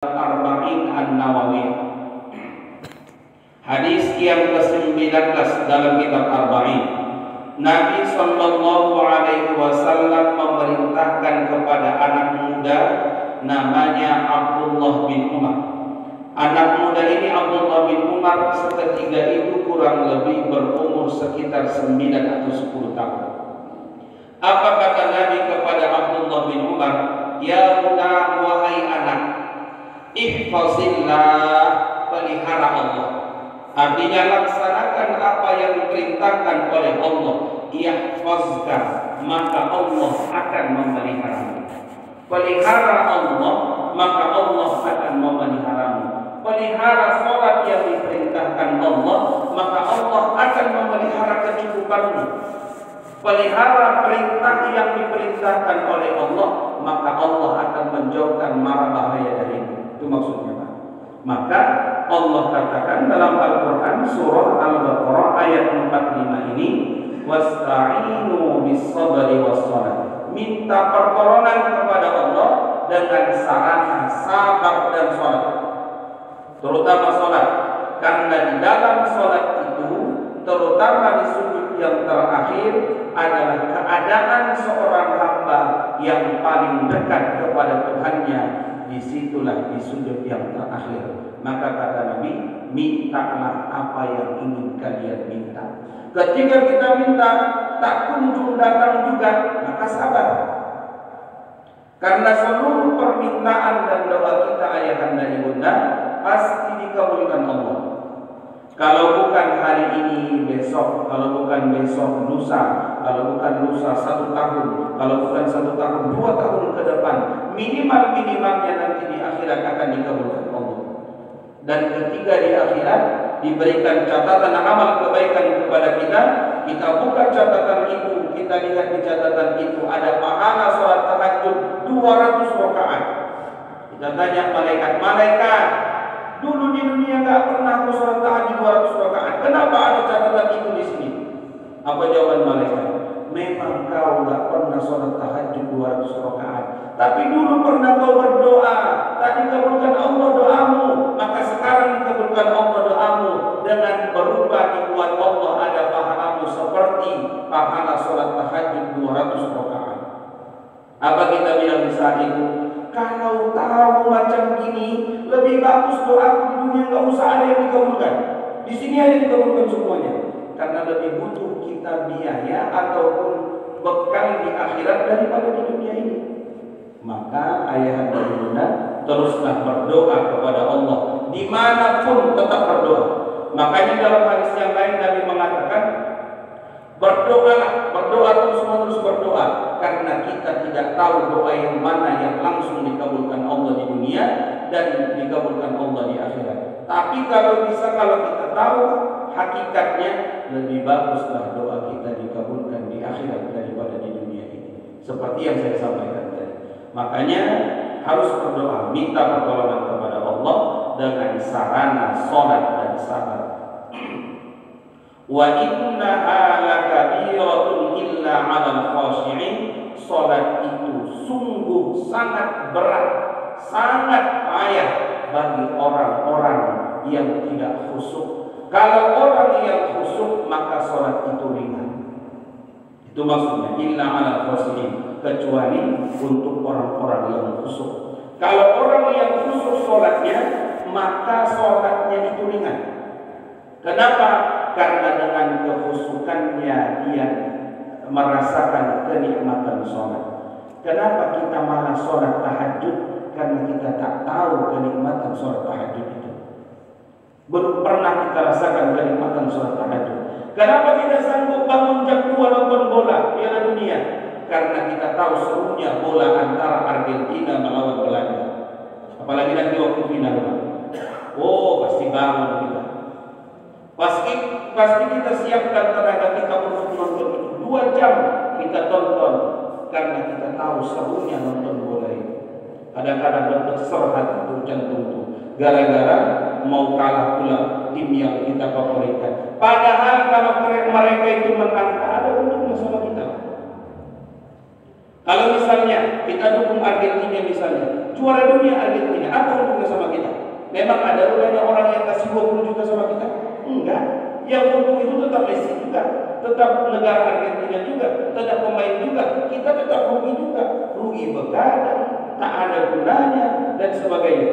Arba'in An-Nawawiyah. Hadis yang ke-19 dalam kitab Arba'in. Nabi sallallahu alaihi wasallam memerintahkan kepada anak muda namanya Abdullah bin Umar. Anak muda ini Abdullah bin Umar seketika itu kurang lebih berumur sekitar 9 atau 10 tahun. Apa kata Nabi kepada Abdullah bin Umar? Ya budak, wahai anak, ihfazillah, pelihara Allah. Artinya laksanakan apa yang diperintahkan oleh Allah. Yahfazka, maka Allah akan memeliharamu. Pelihara Allah, maka Allah akan memeliharamu. Pelihara sholat yang diperintahkan Allah, maka Allah akan memelihara kecukupanmu. Pelihara perintah yang diperintahkan oleh Allah, maka Allah akan menjauhkan mara bahaya darimu. Itu maksudnya, Pak. Maka Allah katakan dalam Al-Quran surah Al-Baqarah ayat 45 ini, wasta'inu bis-sabri was-shalah. Minta pertolongan kepada Allah dengan sarana sabar dan sholat, terutama sholat. Karena di dalam sholat itu, terutama di sujud yang terakhir, adalah keadaan seorang hamba yang paling dekat kepada Tuhannya. Disitulah di sujud yang terakhir. Maka kata Nabi, mintalah apa yang ingin kalian minta. Ketika kita minta tak kunjung datang juga, maka sabar. Karena seluruh permintaan dan doa kita ayahanda ibunda pasti dikabulkan Allah. Kalau bukan hari ini, besok. Kalau bukan besok, lusa. Kalau bukan lusa, 1 tahun. Kalau bukan 1 tahun, 2 tahun ke depan. Minimal-minimalnya nanti di akhirat akan dikabulkan Allah. Dan ketika di akhirat diberikan catatan amal kebaikan kepada kita, kita buka catatan itu, kita lihat di catatan itu ada pahala sholat tahajud 200 rakaat. Kita tanya malaikat, dulu di dunia nggak pernah aku sholat tahajud 200 rakaat. Kenapa ada catatan itu di sini? Apa jawaban malaikat? Memang kau nggak pernah sholat tahajud 200 rakaat, tapi dulu pernah kau berdoa, tak dikabulkan Allah doamu, maka sekarang dikabulkan Allah doamu dengan berubah dibuat Allah ada pahalamu seperti pahala sholat tahajud 200 rakaat. Apa kita bilang di saat itu? Kalau tahu macam gini, lebih bagus doaku di dunia nggak usah ada yang dikabulkan. Di sini aja dikabulkan semuanya. Karena lebih butuh kita biaya ataupun bekal di akhirat daripada di dunia ini. Maka ayah dan bunda teruslah berdoa kepada Allah dimanapun, tetap berdoa. Makanya dalam hadis yang lain Nabi mengatakan, berdoa terus berdoa, karena kita tidak tahu doa yang mana yang langsung dikabulkan Allah di dunia dan dikabulkan Allah di akhirat. Tapi kalau kita tahu hakikatnya, lebih baguslah doa kita dikabulkan di akhirat daripada di dunia ini. Seperti yang saya sampaikan tadi. Makanya harus berdoa, minta pertolongan kepada Allah dengan sarana sholat dan sabar. Wa innaha lakabiratun illa 'alal khashi'in. Salat itu sungguh sangat berat, sangat payah bagi orang-orang yang tidak khusyuk. Kalau orang yang khusyuk, maka salat itu ringan. Itu maksudnya illa 'alal khashi'in, kecuali untuk orang-orang yang khusyuk. Kalau orang yang khusyuk salatnya, maka salatnya itu ringan. Kenapa? Karena dengan kekhusyukannya dia merasakan kenikmatan sholat. Kenapa kita malah sholat tahajud? Karena kita tak tahu kenikmatan sholat tahajud itu. Belum pernah kita rasakan kenikmatan sholat tahajud. Kenapa kita sanggup bangun jam 2 nonton bola Piala Dunia? Karena kita tahu serunya bola antara Argentina melawan Belanda. Apalagi nanti waktu final. Oh, pasti bangun kita. Pasti kita siapkan tenaga kita untuk nonton itu. 2 jam kita tonton, karena kita tahu serunya nonton bola itu. Kadang-kadang berdeser hati tuh, jantung tuh, gara-gara mau kalah pula tim yang kita favoritkan. Padahal kalau mereka itu menang, ada untungnya sama kita. Kalau misalnya kita dukung Argentina misalnya, juara dunia Argentina, apa untungnya sama kita? Memang ada banyak orang yang kasih 20 juta sama kita? Enggak. Yang untung itu tetap Messi juga, tetap negara Argentina juga, tetap pemain juga, kita tetap rugi juga, rugi begadang, tak ada gunanya dan sebagainya.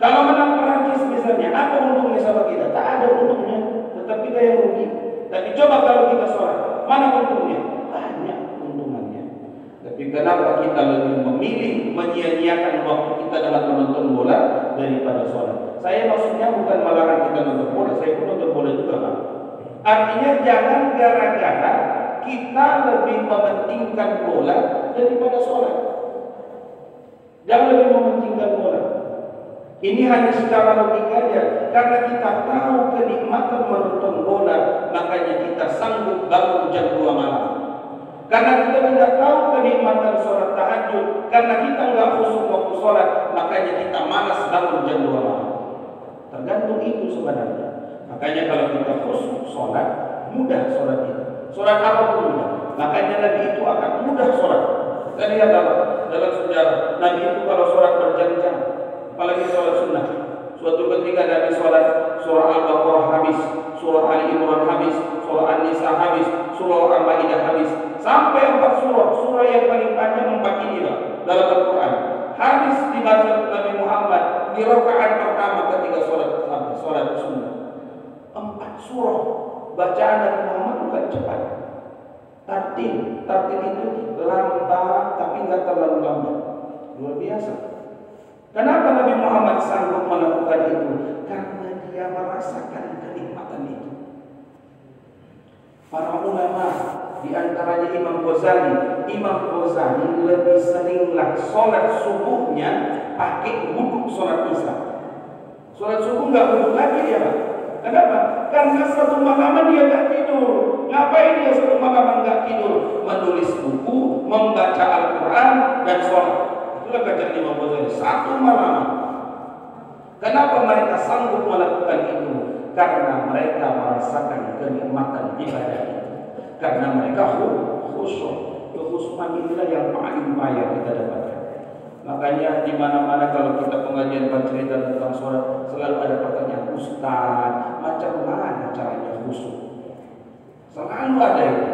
Kalau menang Perancis misalnya, apa untungnya sama kita? Tak ada untungnya, tetap kita yang rugi. Tapi coba kalau kita sholat, mana untungnya? Banyak untungannya. Tapi kenapa kita lebih memilih menyia-nyiakan waktu kita dengan menonton bola daripada sholat? Saya maksudnya bukan melarang kita nonton bola, saya pun nonton bola juga, Pak. Artinya jangan gara-gara kita lebih mementingkan bola daripada sholat. Jangan lebih mementingkan bola. Ini hanya secara logika aja. Karena kita tahu kenikmatan menonton bola, makanya kita sanggup bangun jam 2 malam. Karena kita tidak tahu kenikmatan sholat tahajud, karena kita nggak khusyuk waktu sholat, makanya kita malas bangun jam 2 malam. Tergantung itu sebenarnya. Makanya kalau kita khusyuk sholat, mudah sholat itu. Sholat apapun mudah. Makanya Nabi itu akan mudah sholat. Kita lihat dalam sejarah, Nabi itu kalau sholat berjam-jam, apalagi sholat sunnah. Suatu ketika Nabi sholat, surah Al-Baqarah habis, surah Ali Imran habis, surah An-Nisa habis, surah Al-Maidah habis, sampai 4 surah yang paling panjang 4 ini lah dalam Al-Quran. Habis dibaca Nabi Muhammad di rakaat pertama ketika sholat sunnah. 4 surah bacaan Nabi Muhammad bukan cepat. Tartil itu lambat tapi nggak terlalu lambat. Luar biasa. Kenapa Nabi Muhammad sanggup melakukan itu? Karena dia merasakan kenikmatan itu. Para ulama, di antaranya Imam Ghazali lebih seringlah sholat subuhnya pakai wudhu sholat isya. Sholat subuh nggak wudhu lagi dia, Pak. Kenapa? Karena satu malaman dia nggak tidur. Ngapain dia satu malaman nggak tidur? Menulis buku, membaca Al-Quran dan sholat. Itulah kata Imam Ghazali, satu malam. Kenapa mereka sanggup melakukan itu? Karena mereka merasakan kenikmatan ibadah itu. Karena mereka khusyuk. Kekhusyukan itulah yang paling payah kita dapatkan. Makanya di mana-mana kalau kita pengajian cerita tentang sholat, selalu ada pertanyaan, Ustaz, macam mana caranya khusyuk? Selalu ada itu.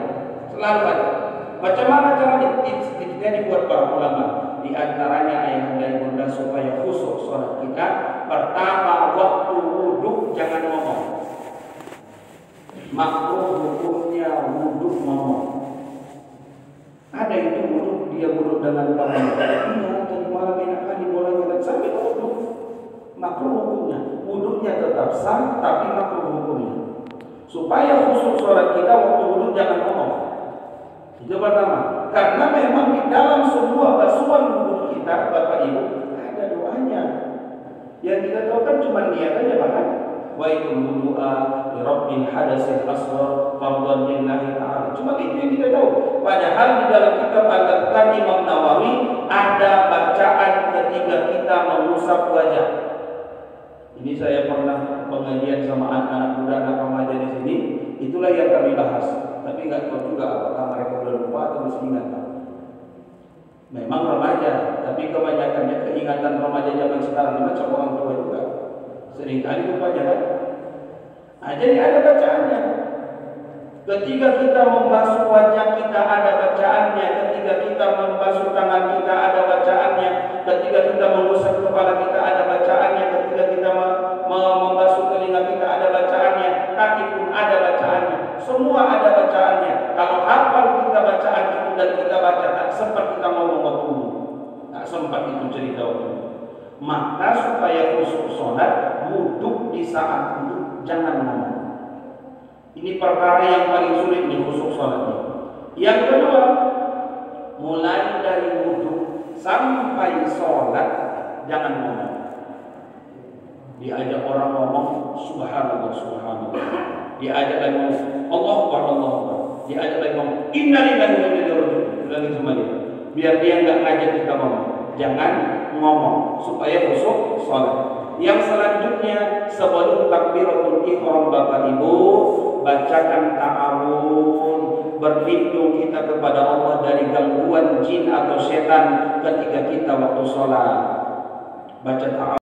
Selalu ada. Macam mana caranya? Tips-tipsnya dibuat para ulama. Di antaranya ayahanda ibunda supaya khusyuk sholat kita. Pertama, waktu wudhu jangan ngomong. Makruh hukumnya wudhu ngomong. Ada itu wudhu, dia wudhu dengan tangan. Iya, tadi malam enak kali bolanya sambil wudhu. Makruh hukumnya. Wudhunya tetap sah, tapi makruh hukumnya. Supaya khusyuk sholat kita waktu wudhu jangan ngomong. Itu pertama. Karena memang di dalam semua basuhan wudhu kita, Bapak Ibu, ada doanya. Yang kita tahu kan cuma niat aja, bahkan wa itu wudu'a li rabbil hadasil asghar fardhan lillahi ta'ala. Cuma itu yang kita tahu. Padahal di dalam kitab Al-Adhkar Imam Nawawi ada bacaan ketika kita mengusap wajah. Ini saya pernah pengajian sama anak-anak muda, anak remaja di sini. Itulah yang kami bahas. Tapi nggak tahu juga apakah mereka sudah lupa atau masih ingat. Memang remaja, tapi kebanyakannya keingatan remaja zaman sekarang ini macam orang tua juga. Seringkali lupanya kan. Nah, jadi ada bacaannya. Ketika kita membasuh wajah kita ada bacaannya. Ketika kita membasuh tangan kita ada bacaannya. Ketika kita mengusap kepala kita ada bacaannya. Ketika kita membasuh telinga kita ada bacaannya. Kaki pun ada bacaannya. Semua ada bacaannya. Kalau hafal kita bacaan itu dan kita baca, tak sempat kita ngomong waktu dulu. Tak sempat itu cerita waktu. Maka supaya khusyuk sholat, duduk di saat duduk jangan ngomong. Ini perkara yang paling sulit di khusyuk sholatnya. Yang kedua, mulai dari wudhu sampai sholat jangan ngomong. Diajak orang ngomong subhanallah subhanallah. Diajak lagi ngomong Allah Akbar. Diajak lagi ngomong innalillahi wa inna ilaihi raji'un. Lagi kembali. Biar dia enggak ngajak kita ngomong. Jangan ngomong supaya khusyuk sholat. Yang selanjutnya sebelum takbiratul ihram Bapak Ibu, bacakan ta'awun, berlindung kita kepada Allah dari gangguan jin atau setan ketika kita waktu sholat. Baca ta'awun.